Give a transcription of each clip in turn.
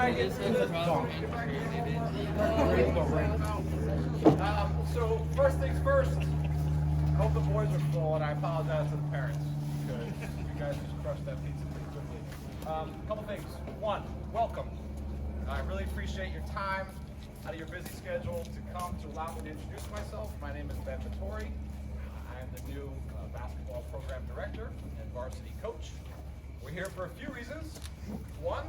So first things first, I hope the boys are full, and I apologize to the parents because you guys just crushed that pizza pretty quickly. A couple things. One, welcome. I really appreciate your time out of your busy schedule to come to allow me to introduce myself. My name is Ben Vittori. I am the new basketball program director and varsity coach. We're here for a few reasons. One,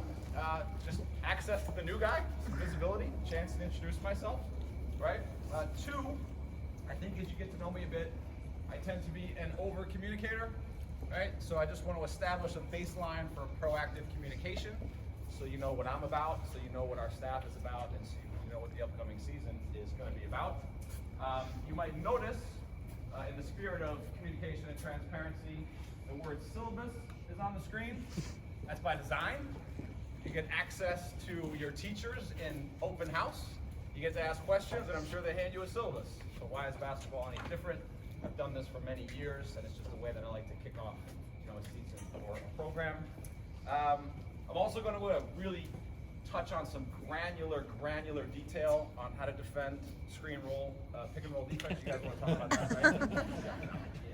just access to the new guy, some visibility, chance to introduce myself, right? Two, I think as you get to know me a bit, I tend to be an over communicator, right? So I just want to establish a baseline for proactive communication so you know what I'm about, so you know what our staff is about, and so you know what the upcoming season is going to be about. You might notice, in the spirit of communication and transparency, the word syllabus is on the screen. That's by design. You get access to your teachers in open house. You get to ask questions, and I'm sure they hand you a syllabus. So why is basketball any different? I've done this for many years, and it's just a way that I like to kick off, a season or a program. I'm also going to really touch on some granular detail on how to defend screen roll, pick and roll defense. You guys want to talk about that, right?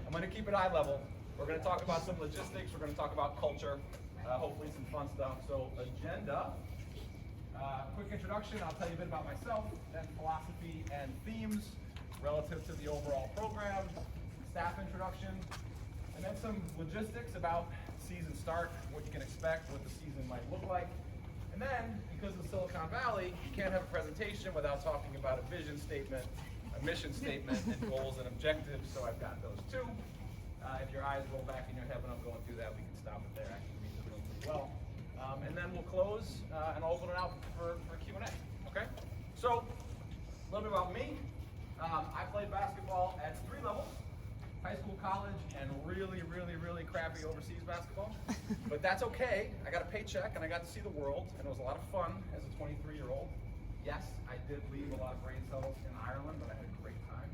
I'm going to keep it eye level. We're going to talk about some logistics. We're going to talk about culture. Hopefully some fun stuff. So agenda, quick introduction. I'll tell you a bit about myself, then philosophy and themes relative to the overall program, staff introduction, and then some logistics about season start, what you can expect, what the season might look like. And then, because of Silicon Valley, you can't have a presentation without talking about a vision statement, a mission statement, and goals and objectives, so I've got those too. If your eyes roll back in your head when I'm going through that, we can stop it there. Actually, read the room pretty well. And then we'll close and open it out for Q&A, okay? So, a little bit about me. I played basketball at 3 levels, high school, college, and really crappy overseas basketball. But that's okay. I got a paycheck and I got to see the world, and it was a lot of fun as a 23-year-old. Yes, I did leave a lot of brain cells in Ireland, but I had a great time.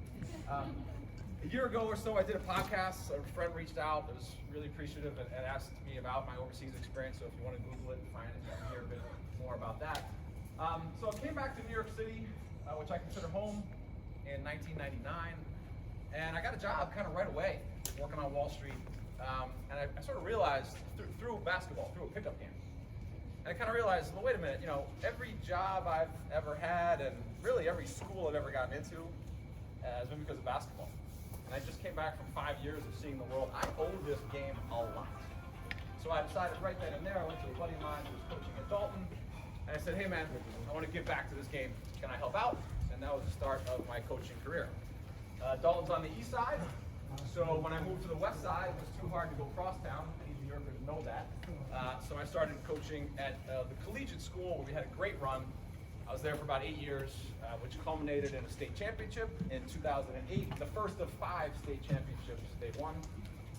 A year ago or so, I did a podcast. A friend reached out that was really appreciative and asked me about my overseas experience. So if you want to Google it and find it, you can hear a bit more about that. So I came back to New York City, which I consider home, in 1999. And I got a job kind of right away, working on Wall Street. And I sort of realized through basketball, through a pickup game, and I kind of realized, well, wait a minute, every job I've ever had and really every school I've ever gotten into has been because of basketball. And I just came back from 5 years of seeing the world. I owe this game a lot. So I decided right then and there, I went to a buddy of mine who was coaching at Dalton, and I said, hey man, I want to give back to this game. Can I help out? And that was the start of my coaching career. Dalton's on the east side, so when I moved to the west side, it was too hard to go cross town. Any New Yorkers know that. So I started coaching at the collegiate school where we had a great run. I was there for about 8 years, which culminated in a state championship in 2008, the first of 5 state championships they won.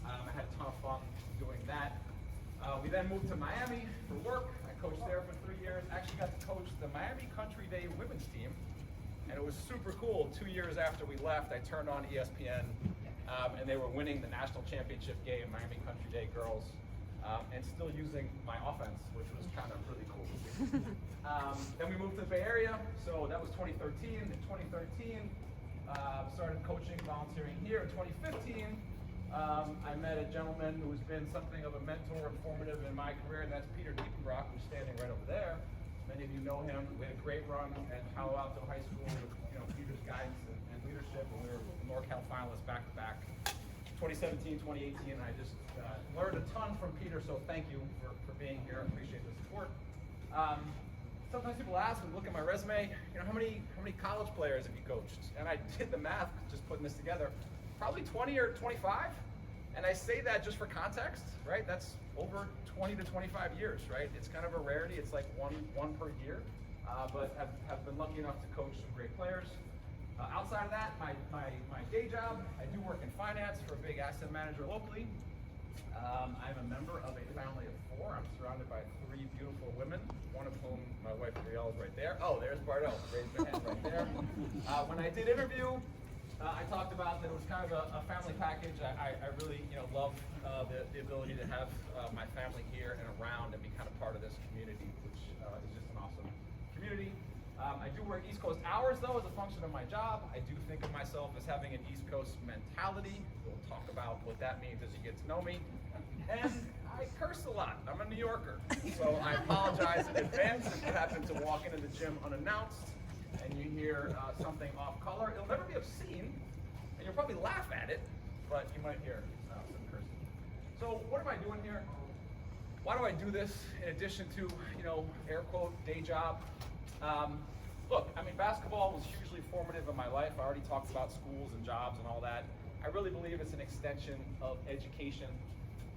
I had a ton of fun doing that. We then moved to Miami for work. I coached there for 3 years. Actually got to coach the Miami Country Day women's team, and it was super cool. 2 years after we left, I turned on ESPN, and they were winning the national championship game, Miami Country Day girls, and still using my offense, which was kind of really cool. Then we moved to the Bay Area, so that was 2013. In 2013, started coaching, volunteering here. In 2015, I met a gentleman who has been something of a mentor and formative in my career, and that's Peter Diepenbrock, who's standing right over there. Many of you know him. We had a great run at Palo Alto High School with Peter's guidance and leadership, and we were NorCal finalists back to back. 2017, 2018, I just learned a ton from Peter, so thank you for being here. I appreciate the support. Sometimes people ask me, look at my resume, how many college players have you coached? And I did the math, just putting this together, probably 20 or 25. And I say that just for context, right? That's over 20 to 25 years, right? It's kind of a rarity. It's like one per year, but have been lucky enough to coach some great players. Outside of that, my day job, I do work in finance for a big asset manager locally. I'm a member of a family of 4. I'm surrounded by 3 beautiful women, one of whom my wife Brielle is right there. Oh, there's Bardell, raised her hand right there. When I did interview, I talked about that it was kind of a family package. I really love the ability to have my family here and around and be kind of part of this community, which is just an awesome I do work East Coast hours, though, as a function of my job. I do think of myself as having an East Coast mentality. We'll talk about what that means as you get to know me. And I curse a lot. I'm a New Yorker. So I apologize in advance if you happen to walk into the gym unannounced and you hear something off color. It'll never be obscene, and you'll probably laugh at it, but you might hear some cursing. So what am I doing here? Why do I do this in addition to, air quote, day job? Look, I mean, basketball was hugely formative in my life. I already talked about schools and jobs and all that. I really believe it's an extension of education.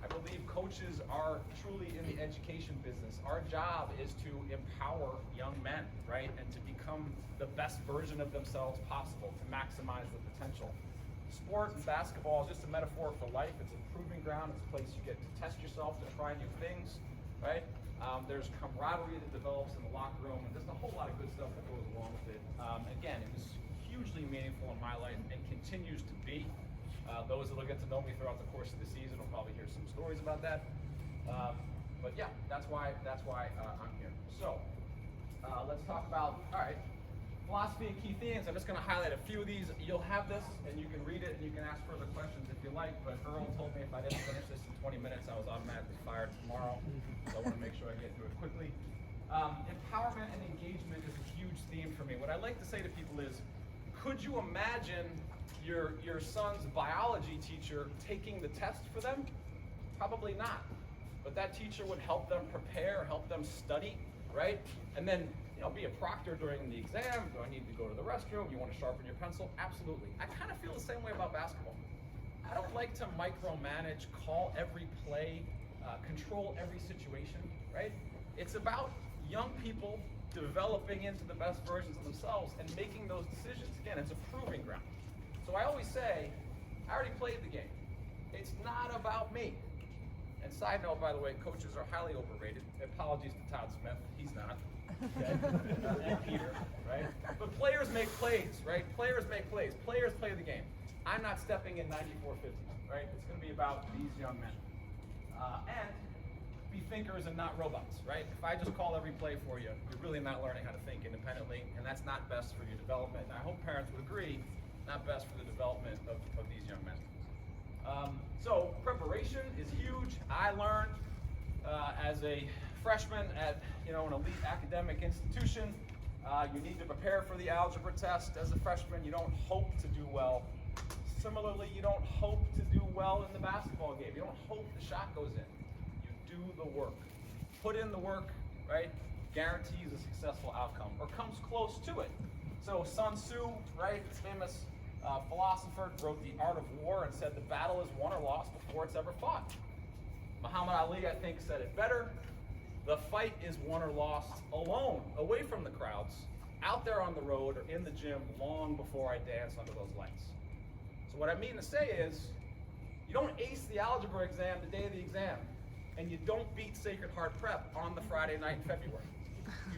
I believe coaches are truly in the education business. Our job is to empower young men, right? And to become the best version of themselves possible, to maximize the potential. Sport and basketball is just a metaphor for life. It's a proving ground. It's a place you get to test yourself, to try new things, right? There's camaraderie that develops in the locker room, and there's a whole lot of good stuff that goes along with it. Again, it was hugely meaningful in my life and continues to be. Those that will get to know me throughout the course of the season will probably hear some stories about that. But yeah, that's why I'm here. So let's talk about, all right, philosophy and key themes. I'm just going to highlight a few of these. You'll have this, and you can read it, and you can ask further questions if you like. But Earl told me if I didn't finish this in 20 minutes, I was automatically fired tomorrow. So I want to make sure I get through it quickly. Empowerment and engagement is a huge theme for me. What I like to say to people is, could you imagine your son's biology teacher taking the test for them? Probably not. But that teacher would help them prepare, help them study, right? And then, be a proctor during the exam. Do I need to go to the restroom? You want to sharpen your pencil? Absolutely. I kind of feel the same way about basketball. I don't like to micromanage, call every play, control every situation, right? It's about young people developing into the best versions of themselves and making those decisions. Again, it's a proving ground. So I always say, I already played the game. It's not about me. And side note, by the way, coaches are highly overrated. Apologies to Todd Smith, he's not. Okay? And Peter, right? But players make plays, right? Players make plays. Players play the game. I'm not stepping in 94-50, right? It's going to be about these young men. And be thinkers and not robots, right? If I just call every play for you, you're really not learning how to think independently, and that's not best for your development. And I hope parents would agree, not best for the development of these young men. So preparation is huge. I learned as a freshman at an elite academic institution, you need to prepare for the algebra test as a freshman. You don't hope to do well. Similarly, you don't hope to do well in the basketball game. You don't hope the shot goes in. You do the work. Put in the work, right? Guarantees a successful outcome, or comes close to it. So Sun Tzu, right, famous philosopher, wrote The Art of War and said the battle is won or lost before it's ever fought. Muhammad Ali, I think, said it better. The fight is won or lost alone, away from the crowds, out there on the road or in the gym long before I dance under those lights. So what I mean to say is, you don't ace the algebra exam the day of the exam, and you don't beat Sacred Heart Prep on the Friday night in February.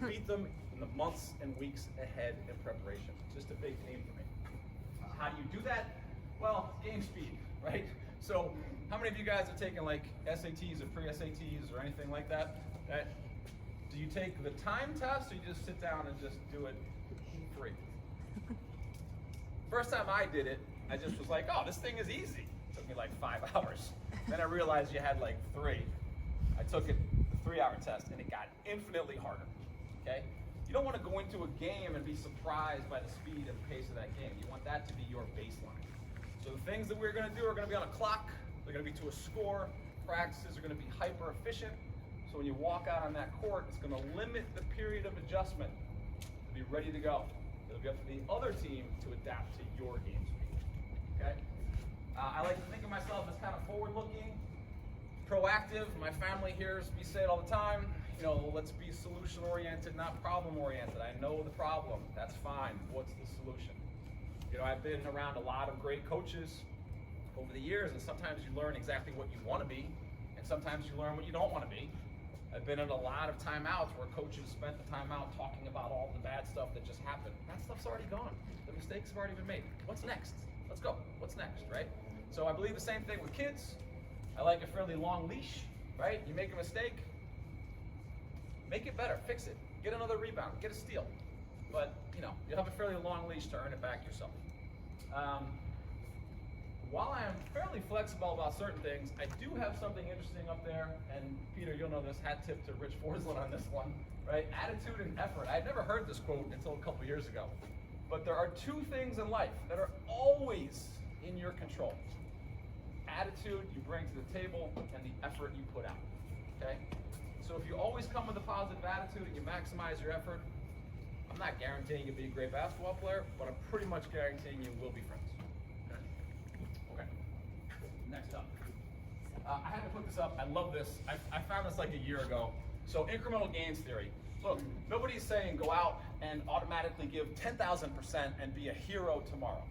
You beat them in the months and weeks ahead in preparation. It's just a big theme for me. How do you do that? Well, game speed, right? So how many of you guys have taken like SATs or pre-SATs or anything like that? Do you take the time test, or you just sit down and just do it free? First time I did it, I just was like, oh, this thing is easy. It took me like 5 hours. Then I realized you had like 3. I took it, the 3-hour test, and it got infinitely harder, okay? You don't want to go into a game and be surprised by the speed and the pace of that game. You want that to be your baseline. So the things that we're going to do are going to be on a clock. They're going to be to a score. Practices are going to be hyper efficient. So when you walk out on that court, it's going to limit the period of adjustment to be ready to go. It'll be up to the other team to adapt to your game speed. Okay? I like to think of myself as kind of forward-looking, proactive. My family hears me say it all the time. Let's be solution-oriented, not problem-oriented. I know the problem. That's fine. What's the solution? I've been around a lot of great coaches over the years, and sometimes you learn exactly what you want to be, and sometimes you learn what you don't want to be. I've been in a lot of timeouts where coaches spent the timeout talking about all the bad stuff that just happened. That stuff's already gone. The mistakes have already been made. What's next? Let's go. What's next, right? So I believe the same thing with kids. I like a fairly long leash, right? You make a mistake, make it better, fix it. Get another rebound, get a steal. but you have a fairly long leash to earn it back yourself. While I am fairly flexible about certain things, I do have something interesting up there, and Peter, you'll know this, hat tip to Rich Forsland on this one, right? Attitude and effort. I'd never heard this quote until a couple years ago, but there are two things in life that are always in your control. Attitude you bring to the table, and the effort you put out, okay? So if you always come with a positive attitude and you maximize your effort, I'm not guaranteeing you'll be a great basketball player, but I'm pretty much guaranteeing you will be friends. Okay. Next up. I had to put this up. I love this. I found this like a year ago. So incremental gains theory. Look, nobody's saying go out and automatically give 10,000% and be a hero tomorrow.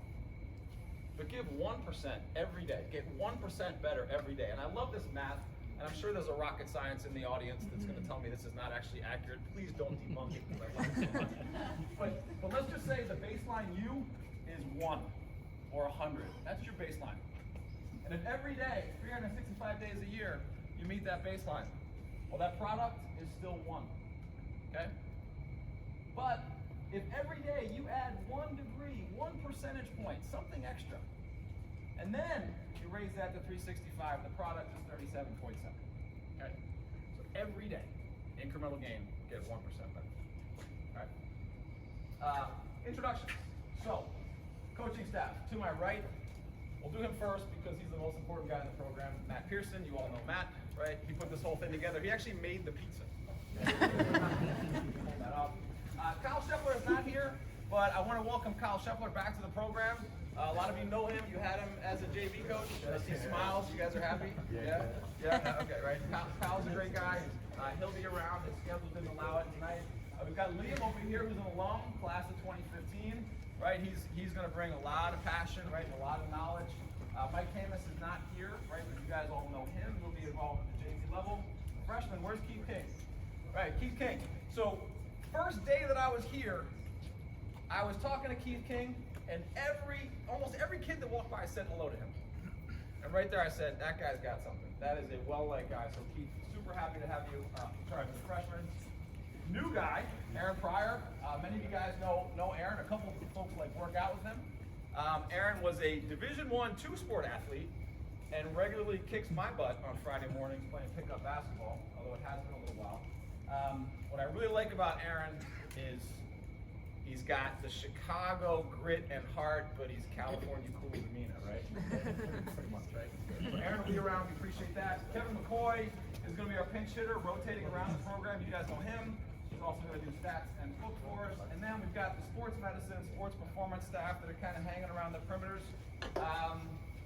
But give 1% every day. Get 1% better every day. And I love this math. And I'm sure there's a rocket science in the audience that's going to tell me this is not actually accurate. Please don't debunk it, because I love it so much. But let's just say the baseline you is 1 or 100. That's your baseline. And if every day, 365 days a year, you meet that baseline, well, that product is still 1. Okay? But if every day you add 1 degree, 1 percentage point, something extra, and then you raise that to 365, the product is 37.7. Okay? So every day, incremental gain, get 1% better. All right? Introductions. So, coaching staff. To my right, we'll do him first because he's the most important guy in the program. Matt Pearson, you all know Matt, right? He put this whole thing together. He actually made the pizza. Hold that up. Kyle Scheffler is not here, but I want to welcome Kyle Scheffler back to the program. A lot of you know him. You had him as a JV coach. I see smiles. You guys are happy? Yeah? Okay, right. Kyle's a great guy. He'll be around. His schedule didn't allow it tonight. We've got Liam over here, who's an alum, class of 2015. Right? He's going to bring a lot of passion, right, and a lot of knowledge. Mike Hamas is not here, right? But you guys all know him. He'll be involved at the JV level. Freshman, where's Keith King? Right, Keith King. So, first day that I was here, I was talking to Keith King, and almost every kid that walked by said hello to him. And right there I said, that guy's got something. That is a well-liked guy. So Keith, super happy to have you. Sorry, Mr. Freshman. New guy, Aaron Pryor. Many of you guys know Aaron. A couple of folks work out with him. Aaron was a Division I two-sport athlete and regularly kicks my butt on Friday mornings playing pickup basketball, although it has been a little while. What I really like about Aaron is he's got the Chicago grit and heart, but he's California cool demeanor, right? Pretty much, right? So Aaron will be around. We appreciate that. Kevin McCoy is going to be our pinch hitter, rotating around the program. You guys know him. He's also going to do stats and book for us. And then we've got the sports medicine, sports performance staff that are kind of hanging around the perimeters.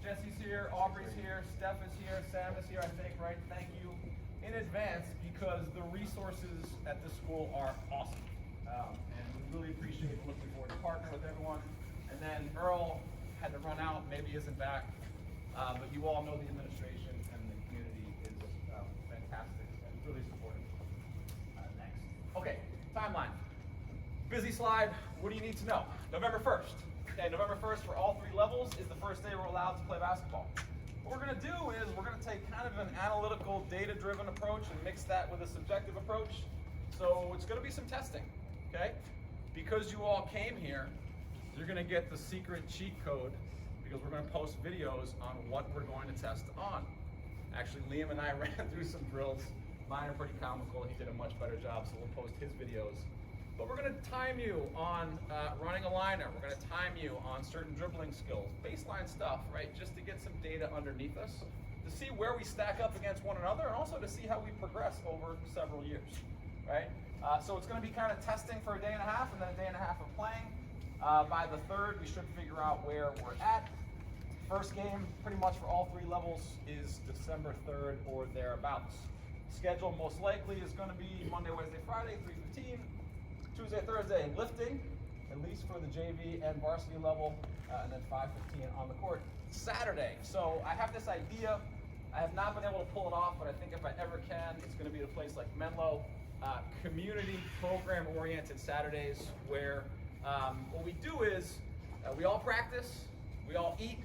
Jesse's here, Aubrey's here, Steph is here, Sam is here, I think, right? Thank you in advance, because the resources at this school are awesome. And we really appreciate it. Looking forward to partnering with everyone. And then Earl had to run out, maybe isn't back. But you all know the administration and the community is fantastic and really supportive. Next. Okay, timeline. Busy slide. What do you need to know? November 1st. Okay, November 1st for all 3 levels is the first day we're allowed to play basketball. What we're going to do is we're going to take kind of an analytical, data-driven approach and mix that with a subjective approach. So it's going to be some testing, okay? Because you all came here, you're going to get the secret cheat code, because we're going to post videos on what we're going to test on. Actually, Liam and I ran through some drills. Mine are pretty comical. He did a much better job, so we'll post his videos. But we're going to time you on running a liner. We're going to time you on certain dribbling skills, baseline stuff, right? Just to get some data underneath us, to see where we stack up against one another, and also to see how we progress over several years, right? So it's going to be kind of testing for a day and a half, and then a day and a half of playing. By the 3rd, we should figure out where we're at. First game, pretty much for all 3 levels, is December 3rd or thereabouts. Schedule most likely is going to be Monday, Wednesday, Friday, 3:15. Tuesday, Thursday, lifting, at least for the JV and varsity level, and then 5:15 on the court. Saturday. So I have this idea. I have not been able to pull it off, but I think if I ever can, it's going to be at a place like Menlo. Community program-oriented Saturdays, where what we do is we all practice, we all eat,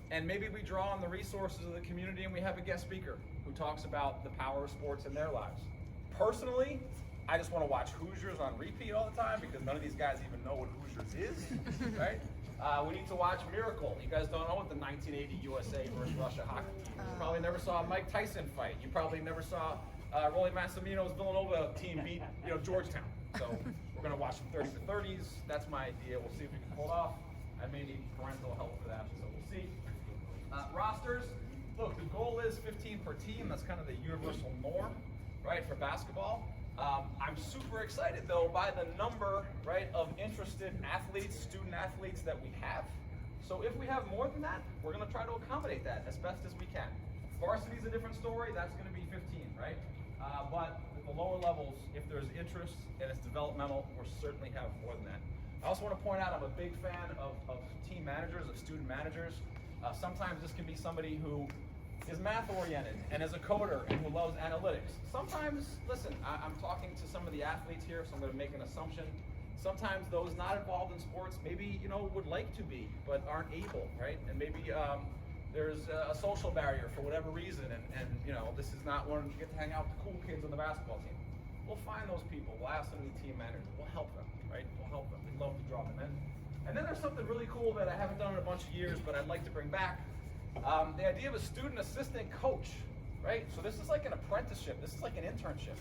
and maybe we draw on the resources of the community, and we have a guest speaker who talks about the power of sports in their lives. Personally, I just want to watch Hoosiers on repeat all the time because none of these guys even know what Hoosiers is, right? We need to watch Miracle. You guys don't know what the 1980 USA versus Russia hockey team is. You probably never saw a Mike Tyson fight. You probably never saw Rolly Massimino's Villanova team beat Georgetown. So we're going to watch some 30 for 30s. That's my idea. We'll see if we can pull it off. I may need parental help for that, so we'll see. Rosters. Look, the goal is 15 per team. That's kind of the universal norm, right, for basketball. I'm super excited, though, by the number, right, of interested athletes, student athletes that we have. So if we have more than that, we're going to try to accommodate that as best as we can. Varsity is a different story. That's going to be 15, right? But at the lower levels, if there's interest and it's developmental, we'll certainly have more than that. I also want to point out I'm a big fan of team managers, of student managers. Sometimes this can be somebody who is math-oriented and is a coder and who loves analytics. Sometimes, listen, I'm talking to some of the athletes here, so I'm going to make an assumption. Sometimes those not involved in sports maybe, would like to be, but aren't able, right? And maybe there's a social barrier for whatever reason, and this is not when you get to hang out with the cool kids on the basketball team. We'll find those people. We'll ask them to be team managers. We'll help them, right? We'll help them. We'd love to draw them in. And then there's something really cool that I haven't done in a bunch of years, but I'd like to bring back. The idea of a student assistant coach, right? So this is like an apprenticeship. This is like an internship.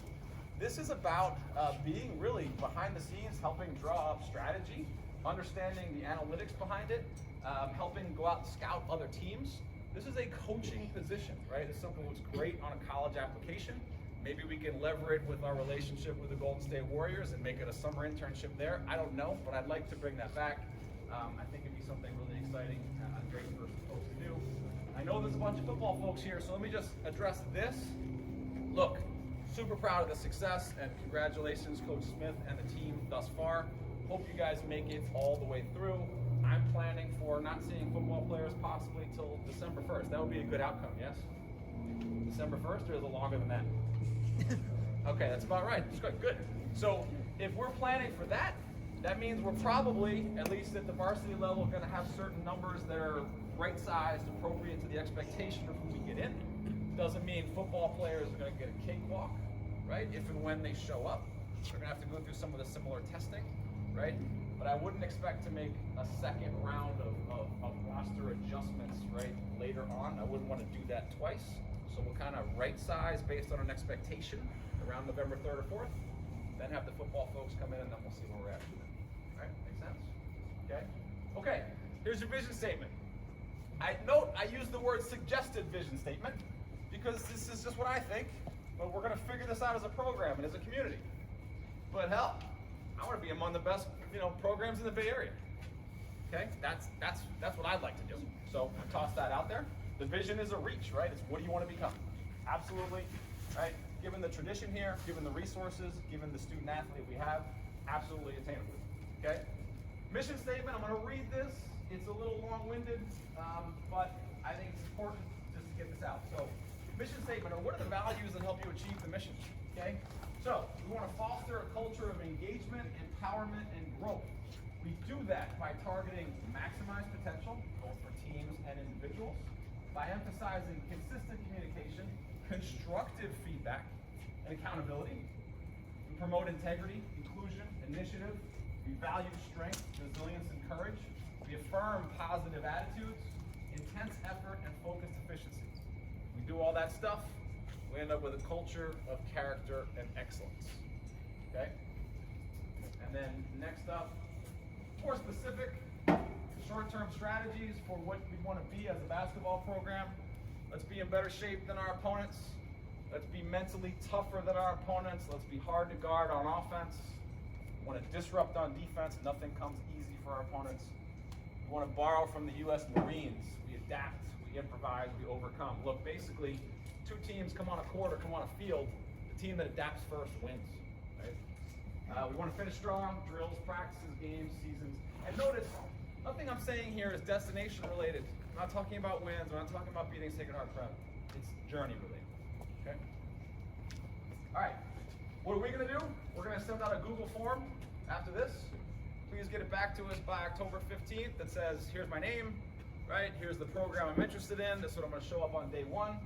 This is about being really behind the scenes, helping draw up strategy, understanding the analytics behind it, helping go out and scout other teams. This is a coaching position, right? It's something that's great on a college application. Maybe we can lever it with our relationship with the Golden State Warriors and make it a summer internship there. I don't know, but I'd like to bring that back. I think it'd be something really exciting and great for folks to do. I know there's a bunch of football folks here, so let me just address this. Look, super proud of the success, and congratulations, Coach Smith and the team thus far. Hope you guys make it all the way through. I'm planning for not seeing football players possibly till December 1st. That would be a good outcome, yes? December 1st, or is it longer than that? Okay, that's about right. That's good. So if we're planning for that, that means we're probably, at least at the varsity level, going to have certain numbers that are right-sized, appropriate to the expectation of who we get in. Doesn't mean football players are going to get a cakewalk, right? If and when they show up, they're going to have to go through some of the similar testing, right? But I wouldn't expect to make a second round of roster adjustments, right, later on. I wouldn't want to do that twice. So we'll kind of right-size based on an expectation around November 3rd or 4th. Then have the football folks come in, and then we'll see where we're at. All right, make sense? Okay? Okay, here's your vision statement. I use the word suggested vision statement because this is just what I think, but we're going to figure this out as a program and as a community. But hell, I want to be among the best, programs in the Bay Area. Okay, that's what I'd like to do. So I toss that out there. The vision is a reach, right? It's what do you want to become? Absolutely, right? Given the tradition here, given the resources, given the student athlete we have, absolutely attainable. Okay? Mission statement, I'm going to read this. It's a little long-winded, but I think it's important just to get this out. So, mission statement, or what are the values that help you achieve the mission? Okay? So, we want to foster a culture of engagement, empowerment, and growth. We do that by targeting maximized potential, both for teams and individuals, by emphasizing consistent communication, constructive feedback, and accountability. We promote integrity, inclusion, initiative. We value strength, resilience, and courage. We affirm positive attitudes, intense effort, and focused efficiency. We do all that stuff, we end up with a culture of character and excellence. Okay? And then next up, more specific, short-term strategies for what we want to be as a basketball program. Let's be in better shape than our opponents. Let's be mentally tougher than our opponents. Let's be hard to guard on offense. We want to disrupt on defense. Nothing comes easy for our opponents. We want to borrow from the U.S. Marines. We adapt, we improvise, we overcome. Look, basically, two teams come on a court or come on a field. The team that adapts first wins. Right? We want to finish strong. Drills, practices, games, seasons. And notice, nothing I'm saying here is destination related. I'm not talking about wins. I'm not talking about beating Sacred Heart Prep. It's journey related. Okay? All right. What are we going to do? We're going to send out a Google form after this. Please get it back to us by October 15th that says, here's my name, right? Here's the program I'm interested in. This is what I'm going to show up on day one.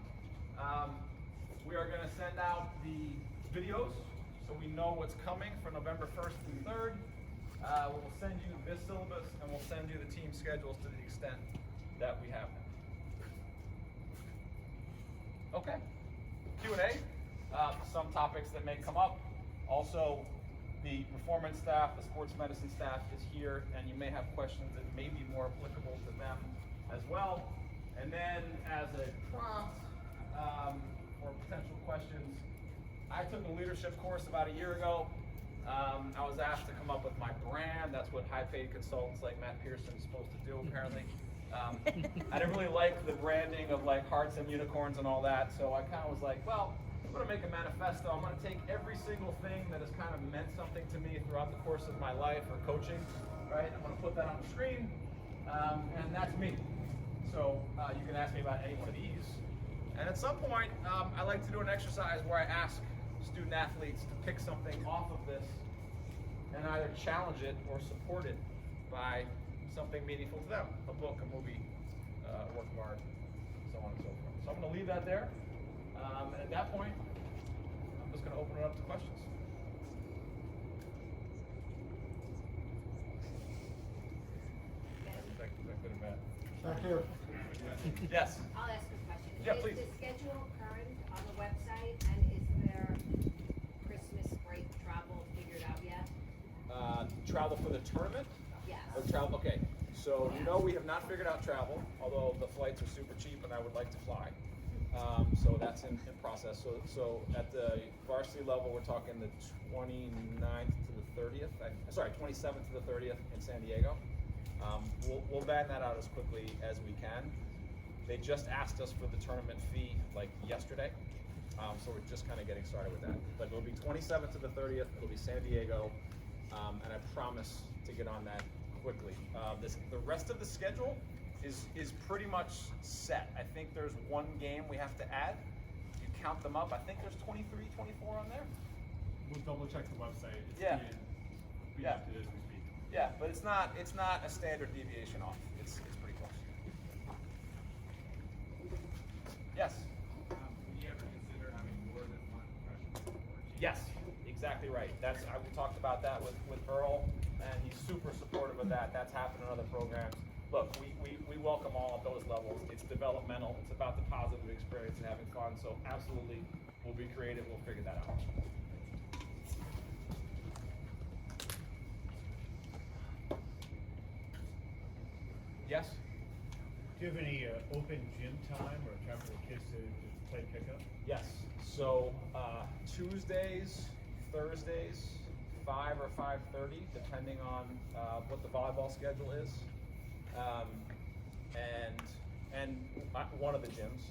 We are going to send out the videos. So so we know what's coming for November 1st through 3rd. We'll send you this syllabus, and we'll send you the team schedules to the extent that we have them. Okay, Q&A, some topics that may come up. Also, the performance staff, the sports medicine staff is here, and you may have questions that may be more applicable to them as well. And then as a prompt for potential questions, I took a leadership course about a year ago. I was asked to come up with my brand. That's what high-paid consultants like Matt Pearson is supposed to do, apparently. I didn't really like the branding of like hearts and unicorns and all that, so I kind of was like, well, I'm going to make a manifesto. I'm going to take every single thing that has kind of meant something to me throughout the course of my life or coaching, right? I'm going to put that on the screen, and that's me. So you can ask me about any one of these. And at some point, I like to do an exercise where I ask student athletes to pick something off of this and either challenge it or support it by something meaningful to them, a book, a movie, a work of art, so on and so forth. So I'm going to leave that there. And at that point, I'm just going to open it up to questions. Is that good or bad? Back here. Yes. I'll ask a question. Yeah, please. Is the schedule current on the website, and is there Christmas break travel figured out yet? Travel for the tournament? Yes. Or travel? Okay. So you know we have not figured out travel, although the flights are super cheap and I would like to fly. So that's in process. So at the varsity level, we're talking the 29th to the 30th. 27th to the 30th in San Diego. We'll bang that out as quickly as we can. They just asked us for the tournament fee like yesterday, so we're just kind of getting started with that. But it'll be 27th to the 30th. It'll be San Diego, and I promise to get on that quickly. The rest of the schedule is pretty much set. I think there's one game we have to add. You count them up. I think there's 23, 24 on there. We'll double check the website. It's Yeah. being Yeah. updated as we speak. Yeah, but it's not a standard deviation off. It's pretty close. Yes. Would you ever consider having more than one professional sport team? Yes, exactly right. We talked about that with Earl, and he's super supportive of that. That's happened in other programs. Look, we welcome all at those levels. It's developmental. It's about the positive experience and having fun. So absolutely, we'll be creative. We'll figure that out. Yes? Do you have any open gym time or time for the kids to play pickup? Yes. So Tuesdays, Thursdays, 5 or 5:30, depending on what the volleyball schedule is, and one of the gyms.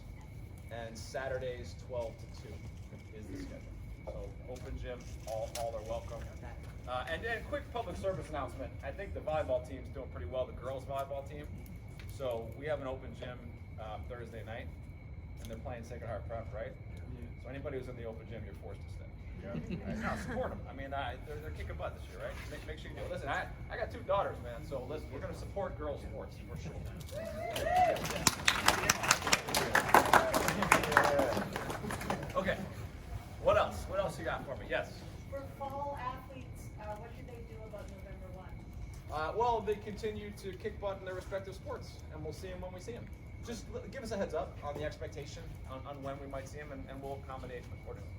And Saturdays, 12 to 2 is the schedule. So open gym, all are welcome. And then quick public service announcement. I think the volleyball team's doing pretty well, the girls volleyball team. So we have an open gym Thursday night, and they're playing Sacred Heart Prep, right? So anybody who's in the open gym, you're forced to stay. Right? No, support them. I mean, they're kicking butt this year, right? Make sure you do. Listen, I got 2 daughters, man. So listen, we're going to support girls sports for sure. Okay. What else? What else you got for me? Yes. For fall athletes, what should they do about November 1? Well, they continue to kick butt in their respective sports, and we'll see them when we see them. Just give us a heads up on the expectation on when we might see them, and we'll accommodate accordingly.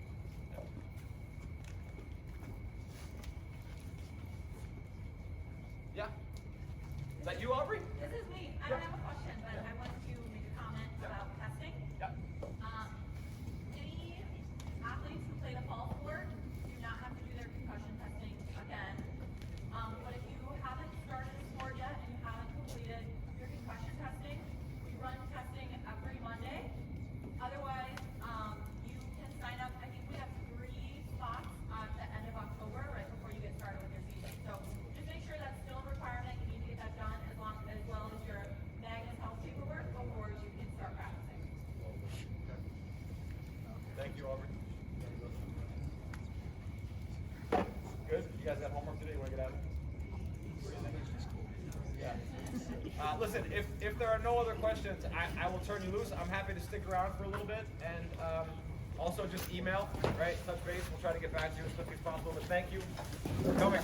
Yeah. Is that you, Aubrey? This is me. I don't have a question, but I want to make a comment about testing. Yeah. Any athletes who play the fall sport do not have to do their concussion testing again. But if you haven't started a sport yet and you haven't completed your concussion testing, we run testing every Monday. Otherwise, you can sign up. I think we have 3 spots at the end of October, right before you get started with your season. So just make sure that's still a requirement. You need to get that done as well as your Magnus Health paperwork before you can start practicing. Thank you, Aubrey. Good. You guys got homework today? You want to get out of it? Yeah. Listen, if there are no other questions, I will turn you loose. I'm happy to stick around for a little bit, and Also, just email, right? Touch base. We'll try to get back to you as quickly as possible. But thank you for coming.